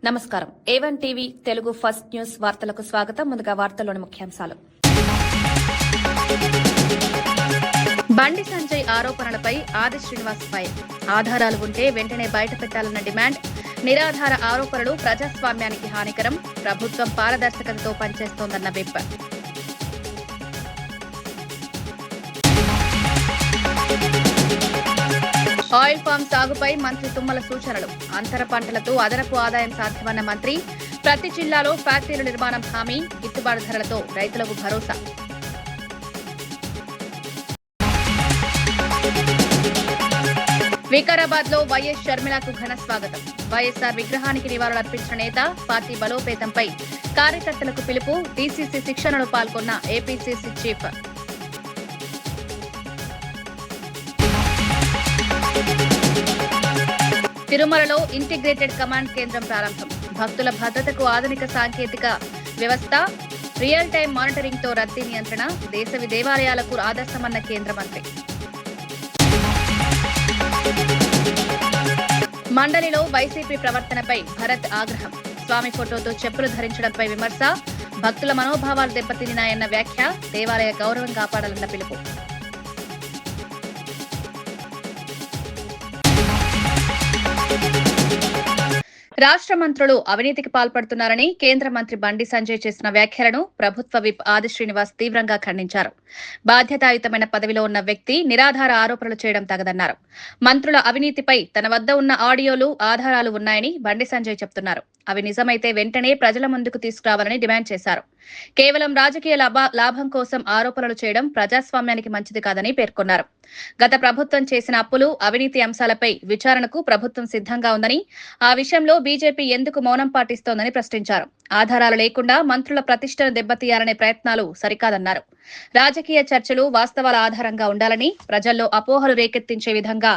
నమస్కారం. A1 TV Telugu first news వార్తలకు స్వాగతం. ముందుగా వార్తల్లోని ముఖ్యాంశాలు. బండి సంజయ్ ఆరోపణలపై ఆది శ్రీనివాస్ ఫైర్. ఆధారాలు ఉంటే వెంటనే బయట పెట్టాలన్న డిమాండ్. నిరాధార ఆరోపణలు ప్రజాస్వామ్యానికి హానికరం. ప్రభుత్వం పారదర్శకతతో పనిచేస్తోందన్న విప్. ఆయిల్ ఫామ్ సాగుపై మంత్రి తుమ్మల సూచనలు. అంతర పంటలతో అదనపు ఆదాయం సాధ్యమన్న మంత్రి. ప్రతి జిల్లాలో ఫ్యాక్టరీల నిర్మాణం హామీ. గిట్టుబాటు ధరలతో రైతులకు భరోసా. వికారాబాద్ లో వైఎస్ షర్మిలకు ఘన స్వాగతం. వైఎస్ఆర్ విగ్రహానికి నివాళులర్పించిన నేత. పార్టీ బలోపేతంపై కార్యకర్తలకు పిలుపు. డీసీసీ శిక్షణలో పాల్గొన్న ఏపీసీసీ చీఫ్. తిరుమలలో ఇంటిగ్రేటెడ్ కమాండ్ కేంద్రం ప్రారంభం. భక్తుల భద్రతకు ఆధునిక సాంకేతిక వ్యవస్థ. రియల్ టైం మానిటరింగ్ తో రద్దీ నియంత్రణ. దేశవి దేవాలయాలకు ఆదర్శమన్న కేంద్ర మంత్రి. మండలిలో వైసీపీ ప్రవర్తనపై భరత్ ఆగ్రహం. స్వామి ఫోటోతో చెప్పులు ధరించడంపై విమర్శ. భక్తుల మనోభావాలు దెబ్బతిన్నాయన్న వ్యాఖ్య. దేవాలయ గౌరవం కాపాడాలన్న పిలుపు. రాష్ట్ర మంత్రులు అవినీతికి పాల్పడుతున్నారని కేంద్ర మంత్రి బండి సంజయ్ చేసిన వ్యాఖ్యలను ప్రభుత్వ విప్ ఆది శ్రీనివాస్ తీవ్రంగా ఖండించారు. బాధ్యతాయుతమైన పదవిలో ఉన్న వ్యక్తి నిరాధార ఆరోపణలు చేయడం తగదన్నారు. మంత్రుల అవినీతిపై తన వద్ద ఉన్న ఆడియోలు, ఆధారాలు ఉన్నాయని బండి సంజయ్ చెబుతున్నారు. అవి నిజమైతే వెంటనే ప్రజల ముందుకు తీసుకురావాలని డిమాండ్ చేశారు. కేవలం రాజకీయ లాభం కోసం ఆరోపణలు చేయడం ప్రజాస్వామ్యానికి మంచిది కాదని పేర్కొన్నారు. గత ప్రభుత్వం చేసిన అప్పులు, అవినీతి అంశాలపై విచారణకు ప్రభుత్వం సిద్ధంగా ఉందని, ఆ విషయంలో బీజేపీ ఎందుకు మౌనం పాటిస్తోందని ప్రశ్నించారు. ఆధారాలు లేకుండా మంత్రుల ప్రతిష్టను దెబ్బతీయాలనే ప్రయత్నాలు సరికాదన్నారు. రాజకీయ చర్చలు వాస్తవాల ఆధారంగా ఉండాలని, ప్రజల్లో అపోహలు రేకెత్తించే విధంగా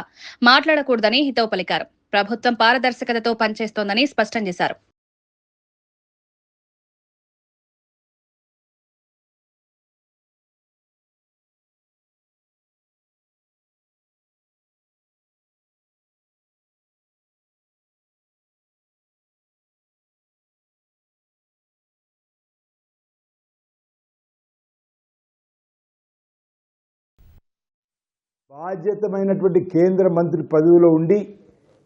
మాట్లాడకూడదని హితవు పలికారు. ప్రభుత్వం పారదర్శకతతో పనిచేస్తోందని స్పష్టం చేశారు. బాధ్యతమైనటువంటి కేంద్ర మంత్రి పదవిలో ఉండి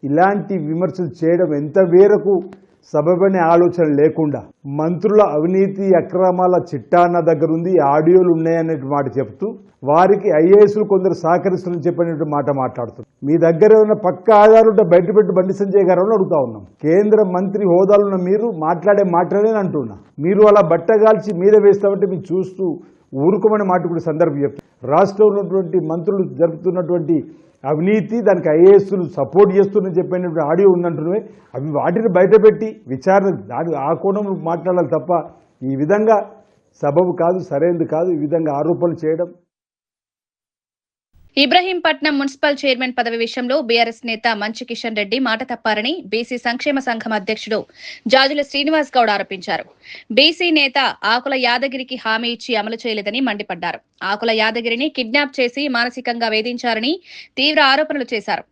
ఇలాంటి విమర్శలు చేయడం ఎంత మేరకు సబబనే ఆలోచన లేకుండా, మంత్రుల అవినీతి అక్రమాల చిట్టాన్న దగ్గర ఉంది, ఆడియోలు ఉన్నాయనే మాట చెప్తూ వారికి ఐఏఎస్లు కొందరు సహకరిస్తున్నారని చెప్పినట్టు మాట మాట్లాడుతున్నారు. మీ దగ్గర ఉన్న పక్క ఆధారం ఉంటే బయటపెట్టి బండి సంజయ్ గారు అడుగుతా ఉన్నాం. కేంద్ర మంత్రి హోదాలో ఉన్న మీరు మాట్లాడే మాటలే అంటున్నా. మీరు అలా బట్టగాల్చి మీద వేస్తామంటే మీరు చూస్తూ ఊరుకోమని మాట కూడా సందర్భం చెప్తారు. రాష్ట్రంలో ఉన్నటువంటి మంత్రులు జరుపుతున్నటువంటి అవినీతి, దానికి ఐఏఎస్లు సపోర్ట్ చేస్తుందని చెప్పినటువంటి ఆడియో ఉందంటున్నాయి. అవి వాటిని బయటపెట్టి విచారణ ఆ కోణంలో మాట్లాడాలి తప్ప ఈ విధంగా సబబు కాదు, సరైనది కాదు ఈ విధంగా ఆరోపణలు చేయడం. ఇబ్రహీంపట్నం మున్సిపల్ చైర్మన్ పదవి విషయంలో బీఆర్ఎస్ నేత మంచి కిషన్ రెడ్డి మాట తప్పారని బీసీ సంక్షేమ సంఘం అధ్యక్షుడు జాజుల శ్రీనివాస్ గౌడ్ ఆరోపించారు. బీసీ నేత ఆకుల యాదగిరికి హామీ ఇచ్చి అమలు చేయలేదని మండిపడ్డారు. ఆకుల యాదగిరిని కిడ్నాప్ చేసి మానసికంగా వేధించారని తీవ్ర ఆరోపణలు చేశారు.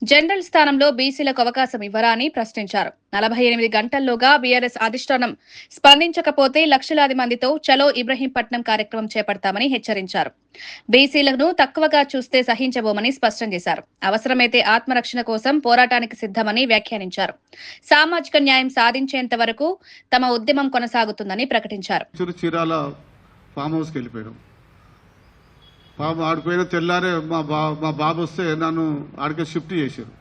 జనరల్ స్థానంలో బీసీలకు అవకాశం ఇవ్వరా అని ప్రశ్నించారు. 48 గంటల్లోగా బీఆర్ఎస్ అధిష్టానం స్పందించకపోతే లక్షలాది మందితో చలో ఇబ్రహీంపట్నం కార్యక్రమం చేపడతామని హెచ్చరించారు. బీసీలను తక్కువగా చూస్తే సహించబోమని స్పష్టం చేశారు. అవసరమైతే ఆత్మరక్షణ కోసం పోరాటానికి సిద్ధమని వ్యాఖ్యానించారు. సామాజిక న్యాయం సాధించేంత వరకు తమ ఉద్యమం కొనసాగుతుందని ప్రకటించారు. ఆడిపోయిన తెల్లారే మా బాబు వస్తే నన్ను ఆడికే షిఫ్ట్ చేశారు.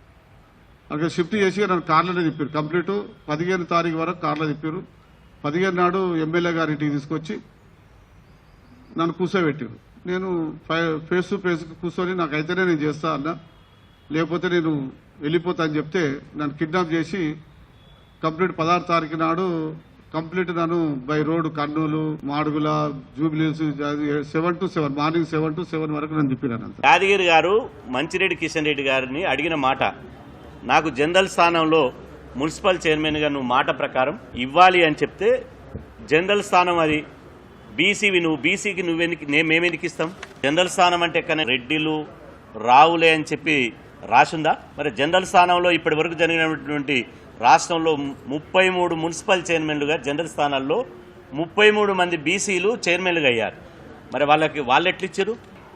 అక్కడ షిఫ్ట్ చేసి నన్ను కార్లోనే తిప్పారు. కంప్లీట్ 15 తారీఖు వరకు కార్లో తిప్పారు. 15 నాడు ఎమ్మెల్యే గారి ఇంటికి తీసుకొచ్చి నన్ను కూర్చోబెట్టారు. నేను ఫేస్ టు ఫేస్ కూర్చొని నాకైతేనే నేను చేస్తా అన్నా, లేకపోతే నేను వెళ్ళిపోతా అని చెప్తే నన్ను కిడ్నాప్ చేసి కంప్లీట్ 16 తారీఖు నాడు కంప్లీట్ నన్ను by road Kurnool, Madugula, jubilees 7 to 7 morning 7 to 7 వరకు నన్ను తిప్పినాను. యాదగిరి గారు మంచిరెడ్డి కిషన్ రెడ్డి గారిని అడిగిన మాట, నాకు జనరల్ స్థానంలో మున్సిపల్ చైర్మన్గా నువ్వు మాట ప్రకారం ఇవ్వాలి అని చెప్తే, జనరల్ స్థానం అది బీసీవి, నువ్వు బీసీకి మేమెందుకు ఇస్తాం? జనరల్ స్థానం అంటే ఎక్కడ రెడ్డిలు రావులే అని చెప్పి రాసిందా? మరి జనరల్ స్థానంలో ఇప్పటి వరకు జరిగినటువంటి రాష్ట్రంలో 33 మున్సిపల్ చైర్మన్లుగా జనరల్ స్థానాల్లో 33 మంది బీసీలు చైర్మన్లుగా అయ్యారు. మరి వాళ్ళు ఎట్లిచ్చారు?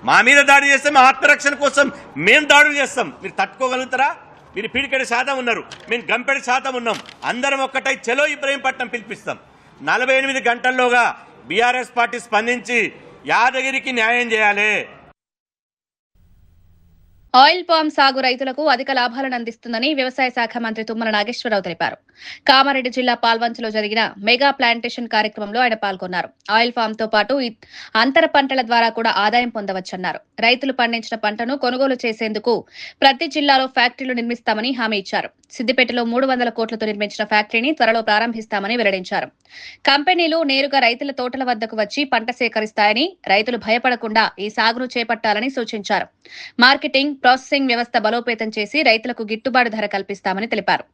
మా మీద దాడి చేస్తే మా ఆత్మరక్షణ కోసం మేము దాడులు చేస్తాం. మీరు తట్టుకోగలుగుతారా? మీరు పీడికెడు శాతం ఉన్నారు, మేము గంపెడు శాతం ఉన్నాం. అందరం ఒక్కటై చలో ఇబ్రహీంపట్నం పిలిపిస్తాం. 48 గంటల్లోగా బీఆర్ఎస్ పార్టీ స్పందించి యాదగిరికి న్యాయం చేయాలి. ఆయిల్ పామ్ సాగు రైతులకు అధిక లాభాలను అందిస్తుందని వ్యవసాయ శాఖ మంత్రి తుమ్మల నాగేశ్వరరావు తెలిపారు. కామారెడ్డి జిల్లా పాల్వంచలో జరిగిన మెగా ప్లాంటేషన్ కార్యక్రమంలో ఆయన పాల్గొన్నారు. ఆయిల్ పామ్ తో పాటు అంతర పంటల ద్వారా కూడా ఆదాయం పొందవచ్చన్నారు. రైతులు పండించిన పంటను కొనుగోలు చేసేందుకు ప్రతి జిల్లాలో ఫ్యాక్టరీలు నిర్మిస్తామని హామీ ఇచ్చారు. సిద్దిపేటలో 300 కోట్లతో నిర్మించిన ఫ్యాక్టరీని త్వరలో ప్రారంభిస్తామని వెల్లడించారు. కంపెనీలు నేరుగా రైతుల తోటల వద్దకు వచ్చి పంట సేకరిస్తాయని, రైతులు భయపడకుండా ఈ సాగును చేపట్టాలని సూచించారు. మార్కెటింగ్, ప్రాసెసింగ్ వ్యవస్థ బలోపేతం చేసి రైతులకు గిట్టుబాటు ధర కల్పిస్తామని తెలిపారు.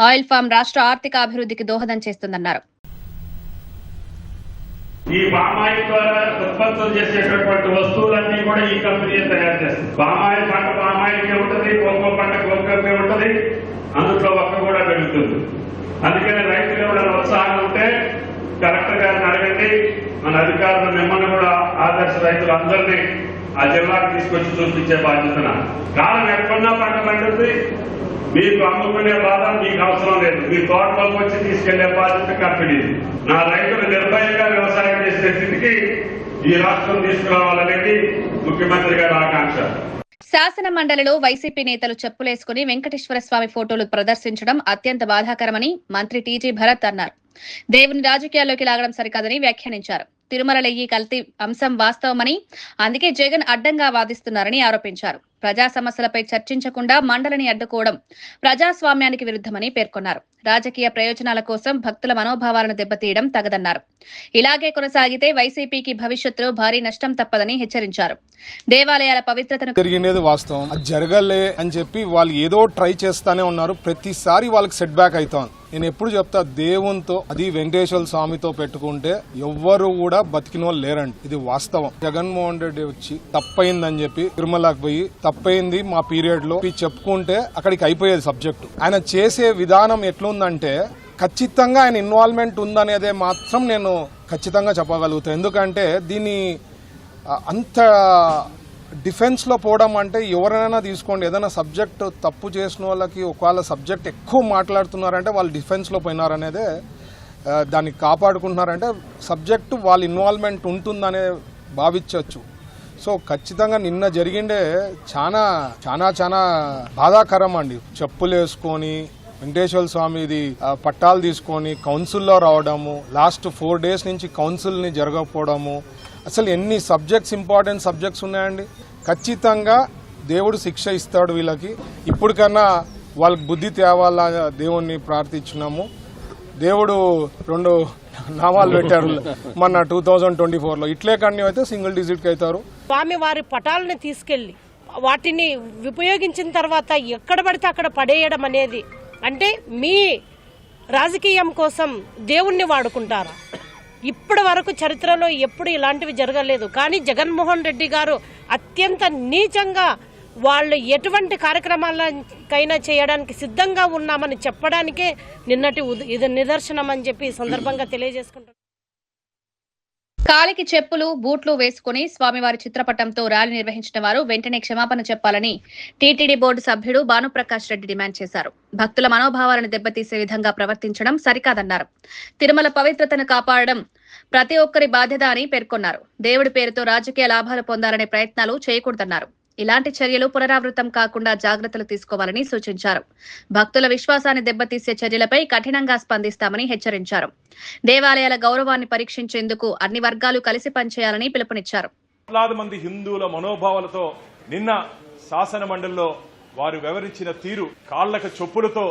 ఆయిల్ ఫామ్ రాష్ట్ర ఆర్థిక అభివృద్ధికి దోహదం చేస్తుందన్నారు. ఈ పామాయిల్ ద్వారా ఉత్పత్తులు చేసేటటువంటి వస్తువులన్నీ కూడా ఈ కంపెనీ తయారు చేస్తుంది. పామాయిల్ పంట పామాయిల్కే ఉంటుంది, కోకో పంట కోకోకే ఉంటుంది, అందులో ఒక్క కూడా పెరుగుతుంది. అందుకని రైతులు ఎవరైనా ఉత్సాహం ఉంటే కలెక్టర్ గారిని అడగండి, మన అధికారులు మిమ్మల్ని కూడా ఆదర్శ రైతులు అందరినీ ఆ జిల్లాకు తీసుకొచ్చి చూపించే బాధ్యతన. కాలం ఎక్కడున్నా పంట పండుతుంది, మీకు అమ్ముకునే బాధ మీకు అవసరం లేదు. మీ తోటలోకి వచ్చి తీసుకెళ్లే బాధ్యత కంపెనీది. నా రైతులు నిర్భయంగా వ్యవసాయం చేసే స్థితికి ఈ రాష్ట్రం తీసుకురావాలనేది ముఖ్యమంత్రి గారి ఆకాంక్ష. శాసన మండలిలో వైసీపీ నేతలు చెప్పులేసుకుని వెంకటేశ్వర స్వామి ఫోటోలు ప్రదర్శించడం అత్యంత బాధాకరమని మంత్రి టీజీ భరత్ అన్నారు. దేవుని రాజకీయాల్లోకి లాగడం సరికాదని వ్యాఖ్యానించారు. తిరుమలయ్యి కల్తీ అంశం వాస్తవమని, అందుకే జగన్ అడ్డంగా వాదిస్తున్నారని ఆరోపించారు. ప్రజా సమస్యలపై చర్చించకుండా మండలిని అడ్డుకోవడం ప్రజాస్వామ్యానికి విరుద్ధమని పేర్కొన్నారు. రాజకీయ ప్రయోజనాల కోసం భక్తుల మనోభావాలను దెబ్బతీయడం తగదన్నారు. ఇలాగే కొనసాగితే వైసీపీకి భవిష్యత్తులో భారీ నష్టం తప్పదని హెచ్చరించారు. దేవాలయాల పవిత్రతను జరిగినది వాస్తవం, అది జరగలే అని చెప్పి వాళ్ళు ఏదో ట్రై చేస్తానే ఉన్నారు. ప్రతిసారి వాళ్ళకి సెట్ బ్యాక్ అవుతాం. నేను ఎప్పుడు చెప్తా, దేవునితో అది వెంకటేశ్వర స్వామితో పెట్టుకుంటే ఎవ్వరు కూడా బతికిన వాళ్ళు లేరండి. ఇది వాస్తవం. జగన్మోహన్ రెడ్డి వచ్చి తప్పైందని చెప్పి తిరుమలకు పోయి తప్పైంది మా పీరియడ్ లో చెప్పుకుంటే అక్కడికి అయిపోయేది సబ్జెక్టు. ఆయన చేసే విధానం ఎట్లుందంటే ఖచ్చితంగా ఆయన ఇన్వాల్వ్మెంట్ ఉందనేదే మాత్రం నేను ఖచ్చితంగా చెప్పగలుగుతాను. ఎందుకంటే దీన్ని అంత డిఫెన్స్ లో పోవడం అంటే ఎవరైనా తీసుకోండి, ఏదైనా సబ్జెక్ట్ తప్పు చేసిన వాళ్ళకి ఒకవేళ సబ్జెక్ట్ ఎక్కువ మాట్లాడుతున్నారంటే వాళ్ళు డిఫెన్స్ లో పోయినారనేదే, దాన్ని కాపాడుకుంటున్నారంటే సబ్జెక్టు వాళ్ళ ఇన్వాల్వ్మెంట్ ఉంటుందనే భావించవచ్చు. సో ఖచ్చితంగా నిన్న జరిగిండే చాలా చాలా చాలా బాధాకరం అండి. చెప్పులు వేసుకొని వెంకటేశ్వర స్వామిది పట్టాలు తీసుకొని కౌన్సిల్లో రావడము, లాస్ట్ 4 days నుంచి కౌన్సిల్ని జరగకపోవడము, అసలు ఎన్ని సబ్జెక్ట్స్ ఇంపార్టెంట్ సబ్జెక్ట్స్ ఉన్నాయండి. ఖచ్చితంగా దేవుడు శిక్ష ఇస్తాడు వీళ్ళకి. ఇప్పటికన్నా వాళ్ళకి బుద్ధి తేవాలా దేవుణ్ణి ప్రార్థించున్నాము. దేవుడు 2 నామాలు పెట్టారు మన 2024లో. ఇట్లే కంటిన్యూ అయితే సింగిల్ డిజిట్కి అవుతారు. స్వామి వారి పటాలను తీసుకెళ్లి వాటిని ఉపయోగించిన తర్వాత ఎక్కడ పడితే అక్కడ పడేయడం అనేది, అంటే మీ రాజకీయం కోసం దేవుణ్ణి వాడుకుంటారా? ఇప్పటి వరకు చరిత్రలో ఎప్పుడు ఇలాంటివి జరగలేదు. కానీ జగన్మోహన్ రెడ్డి గారు అత్యంత నీచంగా వాళ్ళు ఎటువంటి కార్యక్రమాలకైనా చేయడానికి సిద్ధంగా ఉన్నామని చెప్పడానికే నిన్నటి ఇది నిదర్శనం అని చెప్పి ఈ సందర్భంగా తెలియజేసుకుంటున్నాను. కాలికి చెప్పులు, బూట్లు వేసుకుని స్వామివారి చిత్రపటంతో ర్యాలీ నిర్వహించిన వారు వెంటనే క్షమాపణ చెప్పాలని టీటీడీ బోర్డు సభ్యుడు భానుప్రకాష్ రెడ్డి డిమాండ్ చేశారు. భక్తుల మనోభావాలను దెబ్బతీసే విధంగా ప్రవర్తించడం సరికాదన్నారు. తిరుమల పవిత్రతను కాపాడడం ప్రతి ఒక్కరి బాధ్యత అని పేర్కొన్నారు. దేవుడి పేరుతో రాజకీయ లాభాలు పొందాలనే ప్రయత్నాలు చేయకూడదన్నారు. ఇలాంటి చర్యలు పునరావృతం కాకుండా జాగ్రత్తలు తీసుకోవాలని సూచించారు. భక్తుల విశ్వాసాన్ని దెబ్బతీసే చర్యలపై కఠినంగా స్పందిస్తామని హెచ్చరించారు. దేవాలయాల గౌరవాన్ని పరీక్షించేందుకు అన్ని వర్గాలు కలిసి పనిచేయాలని పిలుపునిచ్చారు. కోట్లాది మంది హిందువుల మనోభావాలతో నిన్న శాసన మండలిలో వారు వివరించిన తీరు, కాళ్లకు చెప్పులతో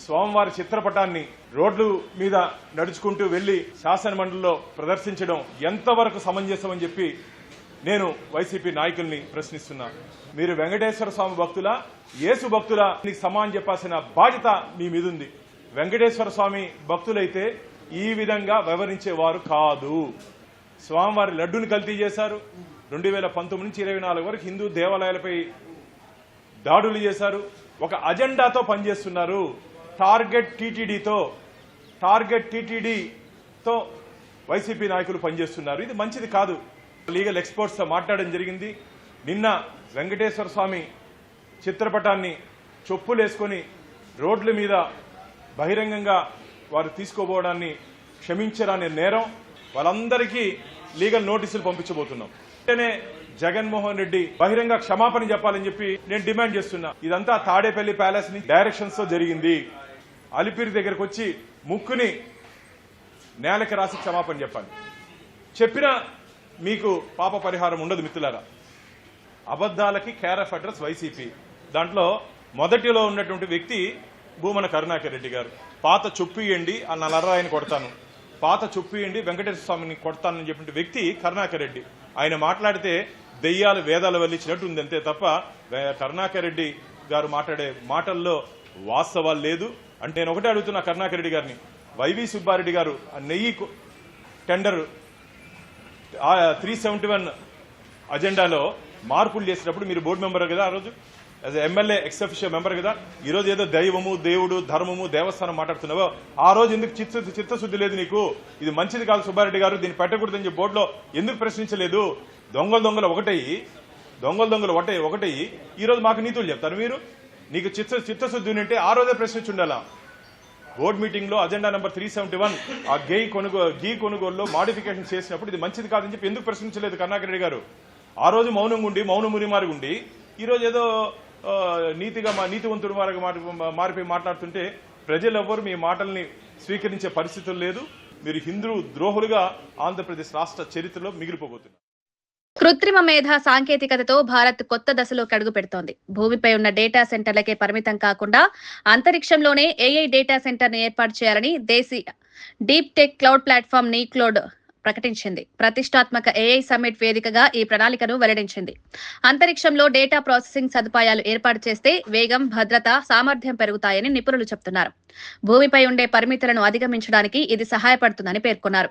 స్వామివారి చిత్రపటాన్ని రోడ్లు మీద నడుచుకుంటూ వెళ్లి శాసన మండలిలో ప్రదర్శించడం ఎంతవరకు సమంజసమని చెప్పి నేను వైసీపీ నాయకుల్ని ప్రశ్నిస్తున్నాను. మీరు వెంకటేశ్వర స్వామి భక్తుల, యేసు భక్తుల సమానం చెప్పాల్సిన బాధ్యత మీ మీద ఉంది. వెంకటేశ్వర స్వామి భక్తులైతే ఈ విధంగా వ్యవహరించేవారు కాదు. స్వామివారి లడ్డుని కల్తీ చేశారు. 2019 నుంచి 24 వరకు హిందూ దేవాలయాలపై దాడులు చేశారు. ఒక అజెండాతో పనిచేస్తున్నారు. టార్గెట్ టీటీడీతో వైసీపీ నాయకులు పనిచేస్తున్నారు. ఇది మంచిది కాదు. లీగల్ ఎక్స్పర్ట్స్తో మాట్లాడడం జరిగింది. నిన్న వెంకటేశ్వర స్వామి చిత్రపటాన్ని చొప్పులేసుకొని రోడ్ల మీద బహిరంగంగా వారు తీసుకోబోవడాన్ని క్షమించరాని నేరం. వాళ్ళందరికీ లీగల్ నోటీసులు పంపించబోతున్నాం. వెంటనే జగన్మోహన్ రెడ్డి బహిరంగ క్షమాపణ చెప్పాలని చెప్పి నేను డిమాండ్ చేస్తున్నా. ఇదంతా తాడేపల్లి ప్యాలెస్ ని డైరెక్షన్స్ తో జరిగింది. అలిపిరి దగ్గరకు వచ్చి ముక్కుని నేలకి రాసి క్షమాపణ చెప్పాలి. చెప్పినా మీకు పాప పరిహారం ఉండదు మిత్రులారా. అబద్దాలకి కేర్ ఆఫ్ అడ్రస్ వైసీపీ. దాంట్లో మొదటిలో ఉన్నటువంటి వ్యక్తి భూమన కరుణాకర్ రెడ్డి గారు. పాత చొప్పు ఇయ్యండి ఆ నల్లరాయిని కొడతాను, పాత చొప్పు ఇయ్యండి వెంకటేశ్వర స్వామిని కొడతానని చెప్పిన వ్యక్తి కరుణాకర్ రెడ్డి. ఆయన మాట్లాడితే దెయ్యాలు వేదాలు వల్లించినట్టు ఉంది అంతే తప్ప కరుణాకర్ రెడ్డి గారు మాట్లాడే మాటల్లో వాస్తవాలు లేదు. అంటే నేను ఒకటే అడుగుతున్నా కరుణాకర్ రెడ్డి గారిని, వైవి సుబ్బారెడ్డి గారు ఆ నెయ్యి టెండర్ 371 అజెండాలో మార్పులు చేసినప్పుడు మీరు బోర్డు మెంబర్ కదా, ఆ రోజు as MLA X official member కదా, ఈ రోజు ఏదో దైవము దేవుడు ధర్మము దేవస్థానం మాట్లాడుతున్నావో ఆ రోజు ఎందుకు చిత్తశుద్ధి లేదు నీకు? ఇది మంచిది కాదు సుబ్బారెడ్డి గారు, దీన్ని పెట్టకూడదని చెప్పి బోర్డులో ఎందుకు ప్రశ్నించలేదు? దొంగలు ఒకటయ్యి ఈ రోజు మాకు నీతులు చెప్తారు మీరు. నీకు చిత్తశుద్ధి ఉంటే ఆ రోజే ప్రశ్నించి ఉండాలా. బోర్డు మీటింగ్ లో అజెండా నెంబర్ 371 ఆ గీ కొనుగోలులో మాడిఫికేషన్ చేసినప్పుడు ఇది మంచిది కాదని చెప్పి ఎందుకు ప్రశ్నించలేదు కరుణాకర్ రెడ్డి గారు? ఆ రోజు మౌనమురిమారి ఉండి ఈ రోజు ఏదో నీతివంతుడు మారిపోయి మాట్లాడుతుంటే ప్రజలు ఎవ్వరు మీ మాటల్ని స్వీకరించే పరిస్థితులు లేదు. మీరు హిందూ ద్రోహులుగా ఆంధ్రప్రదేశ్ రాష్ట్ర చరిత్రలో మిగిలిపోబోతున్నారు. కృత్రిమ మేధ సాంకేతికతతో భారత్ కొత్త దశలోకి అడుగు పెడుతోంది. భూమిపై ఉన్న డేటా సెంటర్లకే పరిమితం కాకుండా అంతరిక్షంలోనే ఏఐ డేటా సెంటర్ ను ఏర్పాటు చేయాలని దేశీయ డీప్ టెక్ క్లౌడ్ ప్లాట్ఫామ్ నీక్లోడ్ ప్రకటించింది. ప్రతిష్టాత్మక ఏఐ సమ్మిట్ వేదికగా ఈ ప్రణాళికను వెల్లడించింది. అంతరిక్షంలో డేటా ప్రాసెసింగ్ సదుపాయాలు ఏర్పాటు చేస్తే వేగం, భద్రత, సామర్థ్యం పెరుగుతాయని నిపుణులు చెబుతున్నారు. భూమిపై ఉండే పరిమితులను అధిగమించడానికి ఇది సహాయపడుతుందని పేర్కొన్నారు.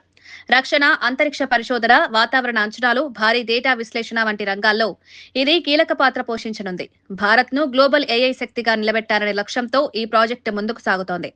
రక్షణ, అంతరిక్ష పరిశోధన, వాతావరణ అంచనాలు, భారీ డేటా విశ్లేషణ వంటి రంగాల్లో ఇది కీలక పాత్ర పోషించనుంది. భారత్ ను గ్లోబల్ ఏఐ శక్తిగా నిలబెట్టాలనే లక్ష్యంతో ఈ ప్రాజెక్టు ముందుకు సాగుతోంది.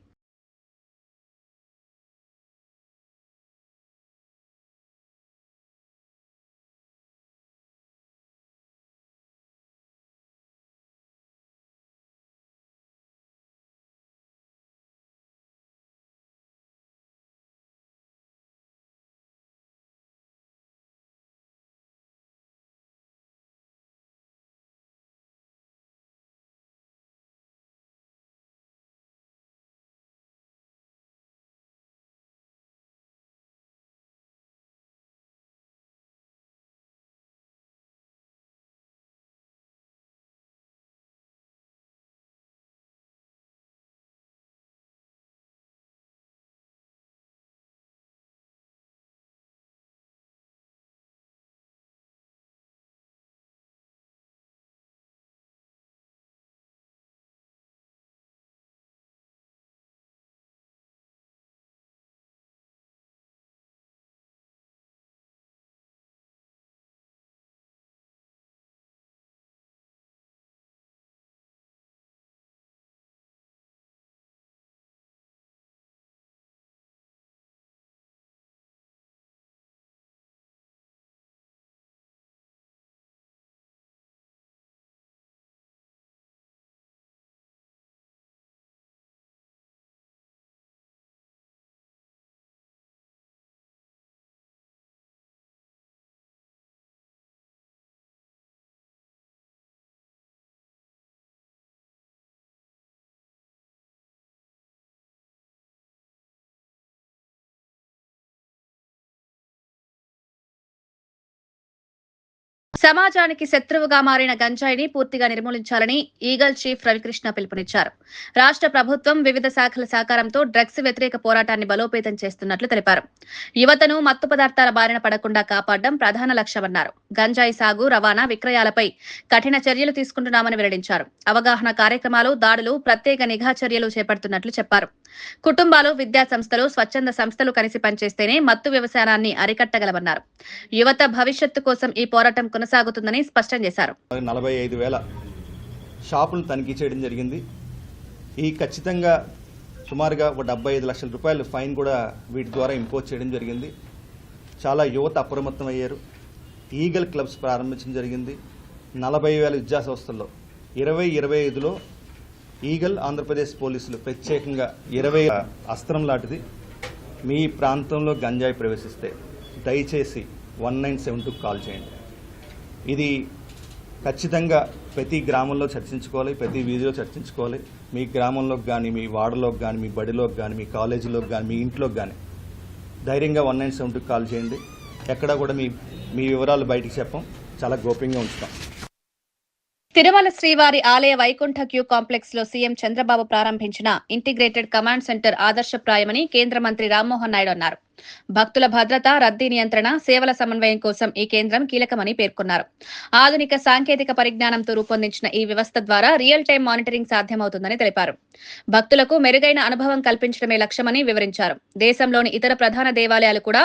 సమాజానికి శత్రువుగా మారిన గంజాయిని పూర్తిగా నిర్మూలించాలని ఈగల్ చీఫ్ రవికృష్ణ పిలుపునిచ్చారు. రాష్ట్ర ప్రభుత్వం వివిధ శాఖల సహకారంతో డ్రగ్స్ వ్యతిరేక పోరాటాన్ని బలోపేతం చేస్తున్నట్లు తెలిపారు. యువతను మత్తు పదార్థాల బారిన పడకుండా కాపాడడం ప్రధాన లక్ష్యమన్నారు. గంజాయి సాగు, రవాణా, విక్రయాలపై కఠిన చర్యలు తీసుకుంటున్నామని వెల్లడించారు. అవగాహన కార్యక్రమాలు, దాడులు, ప్రత్యేక నిఘా చర్యలు చేపడుతున్నట్లు చెప్పారు. కుటుంబాలు, విద్యా సంస్థలు, స్వచ్ఛంద సంస్థలు కలిసి పనిచేస్తేనే మత్తు వ్యవసాయాన్ని అరికట్టగలమన్నారు. యువత భవిష్యత్తు కోసం ఈ పోరాటం కొనసాగుతుందని స్పష్టం చేశారు. 45,000 షాపులను తనిఖీ చేయడం జరిగింది. ఈ ఖచ్చితంగా సుమారుగా ఒక 75 లక్షల రూపాయలు ఫైన్ కూడా వీటి ద్వారా ఇంపోజ్ చేయడం జరిగింది. చాలా యువత అప్రమత్తం అయ్యారు. ఈగల్ క్లబ్స్ ప్రారంభించడం జరిగింది. 40,000 విద్యా సంస్థల్లో 2025లో ఈగల్ ఆంధ్రప్రదేశ్ పోలీసులు ప్రత్యేకంగా 20 అస్త్రం లాంటిది. మీ ప్రాంతంలో గంజాయి ప్రవేశిస్తే దయచేసి 1972 కాల్ చేయండి. ఇది ఖచ్చితంగా ప్రతి గ్రామంలో చర్చించుకోవాలి, ప్రతి వీధిలో చర్చించుకోవాలి. మీ గ్రామంలోకి కానీ, మీ వాడలోకి కానీ, మీ బడిలోకి కానీ, మీ కాలేజీలోకి కానీ, మీ ఇంట్లోకి కానీ ధైర్యంగా 1972 కాల్ చేయండి. ఎక్కడా కూడా మీ వివరాలు బయటికి చెప్పం, చాలా గోప్యంగా ఉంచుతాం. తిరుమల శ్రీవారి ఆలయ వైకుంఠ క్యూ కాంప్లెక్స్ లో సీఎం చంద్రబాబు ప్రారంభించిన ఇంటిగ్రేటెడ్ కమాండ్ సెంటర్ ఆదర్శప్రాయమని కేంద్ర మంత్రి రామ్మోహన్ నాయుడు అన్నారు. భక్తుల భద్రత, రద్దీ నియంత్రణ, సేవల సమన్వయం కోసం ఈ కేంద్రం కీలకమని పేర్కొన్నారు. ఆధునిక సాంకేతిక పరిజ్ఞానంతో రూపొందించిన ఈ వ్యవస్థ ద్వారా రియల్ టైం మానిటరింగ్ సాధ్యమవుతుందని తెలిపారు. భక్తులకు మెరుగైన అనుభవం కల్పించడమే లక్ష్యమని వివరించారు. దేశంలోని ఇతర ప్రధాన దేవాలయాలు కూడా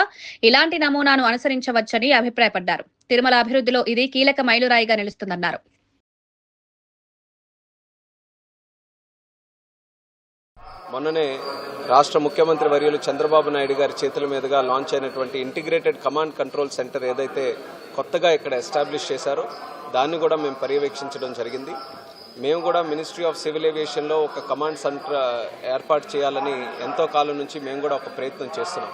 ఇలాంటి నమూనాను అనుసరించవచ్చని అభిప్రాయపడ్డారు. తిరుమల అభివృద్ధిలో ఇది కీలక మైలురాయిగా నిలుస్తుందన్నారు. మొన్ననే రాష్ట్ర ముఖ్యమంత్రి వర్యులు చంద్రబాబు నాయుడు గారి చేతుల మీదుగా లాంచ్ అయినటువంటి ఇంటిగ్రేటెడ్ కమాండ్ కంట్రోల్ సెంటర్ ఏదైతే కొత్తగా ఇక్కడ ఎస్టాబ్లిష్ చేశారో దాన్ని కూడా మేము పర్యవేక్షించడం జరిగింది. మేము కూడా మినిస్ట్రీ ఆఫ్ సివిల్ ఏవియేషన్లో ఒక కమాండ్ సెంటర్ ఏర్పాటు చేయాలని ఎంతో కాలం నుంచి మేము కూడా ఒక ప్రయత్నం చేస్తున్నాం.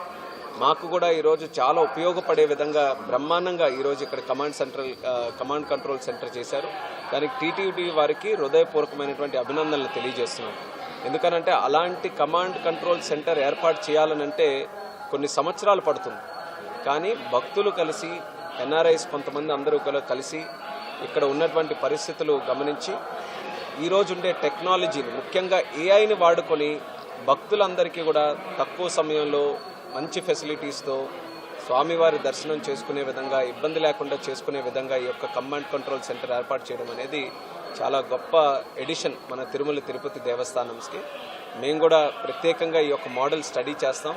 మాకు కూడా ఈరోజు చాలా ఉపయోగపడే విధంగా బ్రహ్మాండంగా ఈరోజు ఇక్కడ కమాండ్ కంట్రోల్ సెంటర్ చేశారు. దానికి టీటీడీ వారికి హృదయపూర్వకమైనటువంటి అభినందనలు తెలియజేస్తున్నాం. ఎందుకనంటే అలాంటి కమాండ్ కంట్రోల్ సెంటర్ ఏర్పాటు చేయాలనంటే కొన్ని సంవత్సరాలు పడుతుంది. కానీ భక్తులు కలిసి, ఎన్ఆర్ఐస్ కొంతమంది అందరూ కలిసి ఇక్కడ ఉన్నటువంటి పరిస్థితులు గమనించి ఈరోజు ఉండే టెక్నాలజీని, ముఖ్యంగా ఏఐని వాడుకొని భక్తులందరికీ కూడా తక్కువ సమయంలో మంచి ఫెసిలిటీస్తో స్వామివారి దర్శనం చేసుకునే విధంగా, ఇబ్బంది లేకుండా చేసుకునే విధంగా ఈ యొక్క కమాండ్ కంట్రోల్ సెంటర్ ఏర్పాటు చేయడం అనేది చాలా గొప్ప ఎడిషన్ మన తిరుమల తిరుపతి దేవస్థానంకి. మేము కూడా ప్రత్యేకంగా ఈ యొక్క మోడల్ స్టడీ చేస్తాం.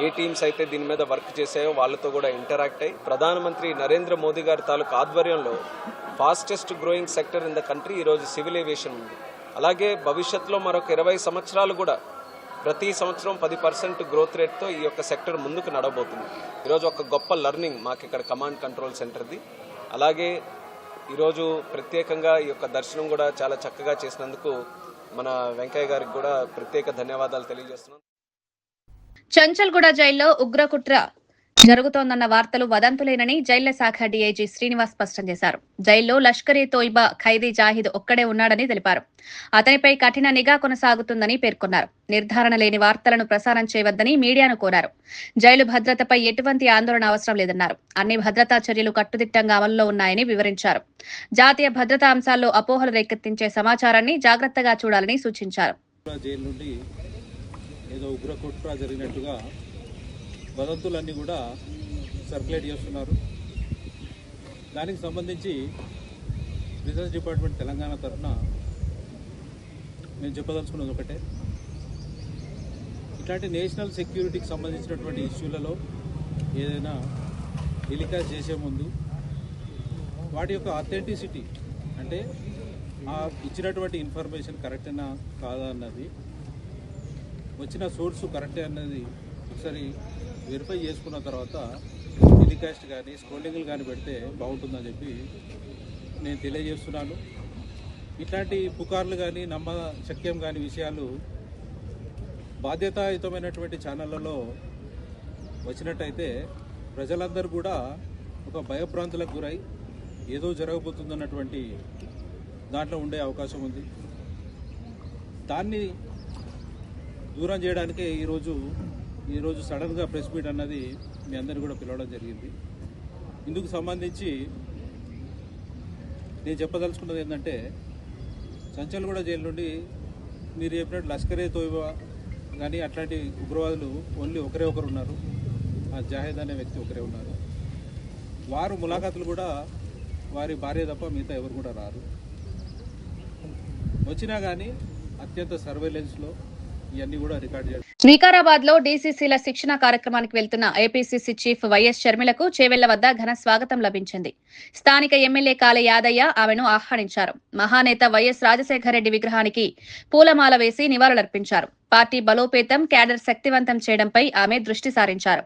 ఏ టీమ్స్ అయితే దీని మీద వర్క్ చేసాయో వాళ్ళతో కూడా ఇంటరాక్ట్ అయ్యి ప్రధానమంత్రి నరేంద్ర మోదీ గారి తాలూకు ఆధ్వర్యంలో fastest growing sector in the country ఈరోజు సివిల్ ఏవియేషన్ ఉంది. అలాగే భవిష్యత్తులో మరొక 20 సంవత్సరాలు కూడా ప్రతి సంవత్సరం 10% గ్రోత్ రేట్తో ఈ యొక్క సెక్టర్ ముందుకు నడవబోతుంది. ఈరోజు ఒక గొప్ప లెర్నింగ్ మాకు ఇక్కడ కమాండ్ కంట్రోల్ సెంటర్ది. అలాగే ఈరోజు ప్రత్యేకంగా ఈ యొక్క దర్శనం కూడా చాలా చక్కగా చేసినందుకు మన వెంకయ్య గారికి కూడా ప్రత్యేక ధన్యవాదాలు తెలియజేస్తున్నాం. చంచల్గూడ జైల్లో ఉగ్రకుట్ర జరుగుతోందన్న వార్తలు వదంతులేనని జైళ్ల శాఖ డీఐజీ శ్రీనివాస్ స్పష్టం చేశారు. జైల్లో లష్కర్ ఏ తోయిబా ఖైదీ జాహిద్ ఒక్కడే ఉన్నాడని తెలిపారు. అతనిపై కఠిన నిఘా కొనసాగుతుందని పేర్కొన్నారు. నిర్ధారణ లేని వార్తలను ప్రసారం చేయవద్దని మీడియాను కోరారు. జైలు భద్రతపై ఎటువంటి ఆందోళన అవసరం లేదన్నారు. అన్ని భద్రతా చర్యలు కట్టుదిట్టంగా అమలులో ఉన్నాయని వివరించారు. జాతీయ భద్రతా అంశాల్లో అపోహలు రేకెత్తించే సమాచారాన్ని జాగ్రత్తగా చూడాలని సూచించారు. వదంతులన్నీ కూడా సర్క్యులేట్ చేస్తున్నారు. దానికి సంబంధించి రీసెర్చ్ డిపార్ట్మెంట్ తెలంగాణ తరఫున నేను చెప్పదలుచుకున్నది ఒకటే, ఇట్లాంటి నేషనల్ సెక్యూరిటీకి సంబంధించినటువంటి ఇష్యూలలో ఏదైనా టెలికాస్ట్ చేసే ముందు వాటి యొక్క అథెంటిసిటీ, అంటే ఆ ఇచ్చినటువంటి ఇన్ఫర్మేషన్ కరెక్టేనా కాదా అన్నది, వచ్చిన సోర్సు కరెక్టే అన్నది ఒకసారి వెరిఫై చేసుకున్న తర్వాత టెలికాస్ట్ కానీ స్క్రోలింగ్లు కానీ పెడితే బాగుంటుందని చెప్పి నేను తెలియజేస్తున్నాను. ఇట్లాంటి పుకార్లు కానీ నమ్మశక్యం కాని విషయాలు బాధ్యతాయుతమైనటువంటి ఛానళ్లలో వచ్చినట్టయితే ప్రజలందరూ కూడా ఒక భయభ్రాంతులకు గురై ఏదో జరగబోతుందన్నటువంటి దాంట్లో ఉండే అవకాశం ఉంది. దాన్ని దూరం చేయడానికే ఈరోజు సడన్గా ప్రెస్ మీట్ అన్నది మీ అందరినీ కూడా పిలవడం జరిగింది. ఇందుకు సంబంధించి నేను చెప్పదలుచుకున్నది ఏంటంటే, చంచల్గూడ జైలు నుండి మీరు చెప్పినట్టు లష్కర్ ఏ తోయిబా కానీ అట్లాంటి ఉగ్రవాదులు ఓన్లీ ఒకరే ఒకరు ఉన్నారు. ఆ జాహిద్ అనే వ్యక్తి ఒకరే ఉన్నారు. వారు ములాఖాతులు కూడా వారి భార్య తప్ప మిగతా ఎవరు కూడా రారు. వచ్చినా కానీ అత్యంత సర్వేలెన్స్లో ఇవన్నీ కూడా రికార్డ్ చేయాలి. వికారాబాద్ లో డీసీసీల శిక్షణ కార్యక్రమానికి వెళ్తున్న ఏపీసీసీ చీఫ్ వైఎస్ షర్మిలకు చేవెళ్ల వద్ద ఘన స్వాగతం లభించింది. స్థానిక ఎమ్మెల్యే కాళ యాదయ్య ఆమెను ఆహ్వానించారు. మహానేత వైఎస్ రాజశేఖర రెడ్డి విగ్రహానికి పూలమాల వేసి నివాళులర్పించారు. పార్టీ బలోపేతం, క్యాడర్ శక్తివంతం చేయడంపై ఆమె దృష్టి సారించారు.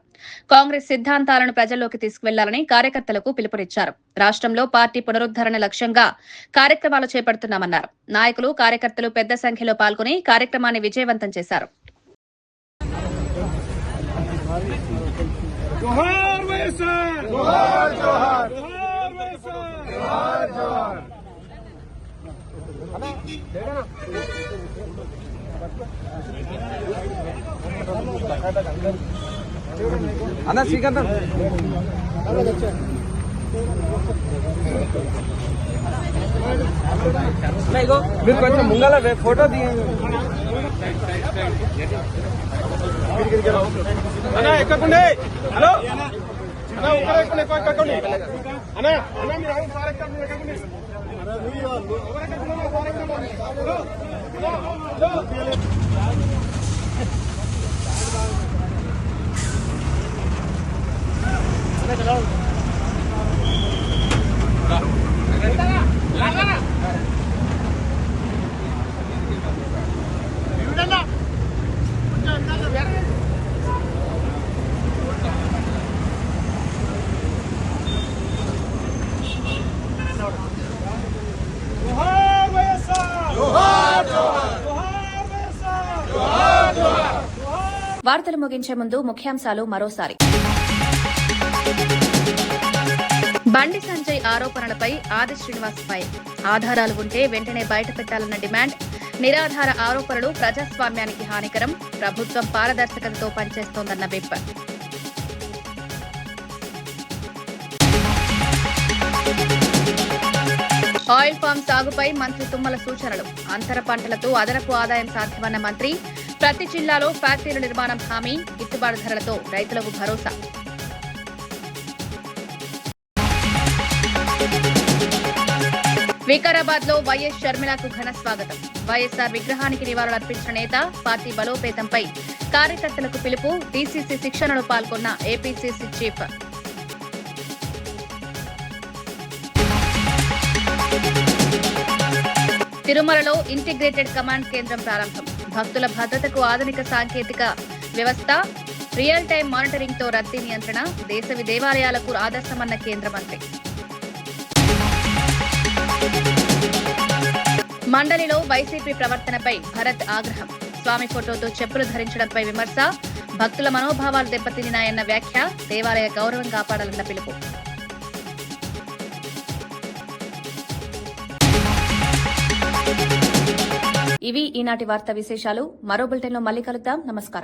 కాంగ్రెస్ సిద్ధాంతాలను ప్రజల్లోకి తీసుకువెళ్లాలని కార్యకర్తలకు పిలుపునిచ్చారు. రాష్ట్రంలో పార్టీ పునరుద్దరణ లక్ష్యంగా కార్యక్రమాలు చేపడుతున్నామన్నారు. నాయకులు, కార్యకర్తలు పెద్ద సంఖ్యలో పాల్గొని కార్యక్రమాన్ని విజయవంతం చేశారు. జోహార్ వైఎస్ఆర్, జోహార్ జోహార్, జోహార్ వైఎస్ఆర్, జోహార్ జోహార్. అన్న శ్రీకాంత్ మీరు కొంచెం ముంగల ఫోటో తీయండి. అన్నా ఎక్కకుండే, హలో అన్నా ఒకరు ఎక్కకండి అన్నా, అన్నా మీరు ఆగు సార్ ఎక్కకండి. వార్తలు ముగించే ముందు ముఖ్యాంశాలు మరోసారి. బండి సంజయ్ ఆరోపణలపై ఆది శ్రీనివాస్ ఫైర్. ఆధారాలు ఉంటే వెంటనే బయటపెట్టాలన్న డిమాండ్. నిరాధార ఆరోపణలు ప్రజాస్వామ్యానికి హానికరం. ప్రభుత్వం పారదర్శకతతో పనిచేస్తోందన్న విప్. ఆయిల్ పామ్ సాగుపై మంత్రి తుమ్మల సూచనలు. అంతర పంటలతో అదనపు ఆదాయం సాధ్యమన్న మంత్రి. ప్రతి జిల్లాలో ఫ్యాక్టరీల నిర్మాణం హామీ. గిట్టుబాటు ధరలతో రైతులకు భరోసా. వికారాబాద్ లో వైఎస్ షర్మిలకు ఘన స్వాగతం. వైఎస్ఆర్ విగ్రహానికి నివాళులర్పించిన నేత. పార్టీ బలోపేతంపై కార్యకర్తలకు పిలుపు. డీసీసీ శిక్షణలో పాల్గొన్న ఏపీసీసీ చీఫ్. తిరుమలలో ఇంటిగ్రేటెడ్ కమాండ్ కేంద్రం ప్రారంభం. భక్తుల భద్రతకు ఆధునిక సాంకేతిక వ్యవస్థ. రియల్ టైం మానిటరింగ్ తో రద్దీ నియంత్రణ. దేశ దేవాలయాలకు ఆదర్శమన్న కేంద్ర మంత్రి. మండలిలో వైసీపీ ప్రవర్తనపై భరత్ ఆగ్రహం. స్వామి ఫోటోతో చెప్పులు ధరించడంపై విమర్శ. భక్తుల మనోభావాలు దెబ్బతిన్నాయన్న వ్యాఖ్య. దేవాలయ గౌరవం కాపాడాలన్న పిలుపు. ఇవి ఈనాటి వార్తా విశేషాలు. మరో బులెటిన్లో మళ్ళీ కలుద్దాం. నమస్కారం.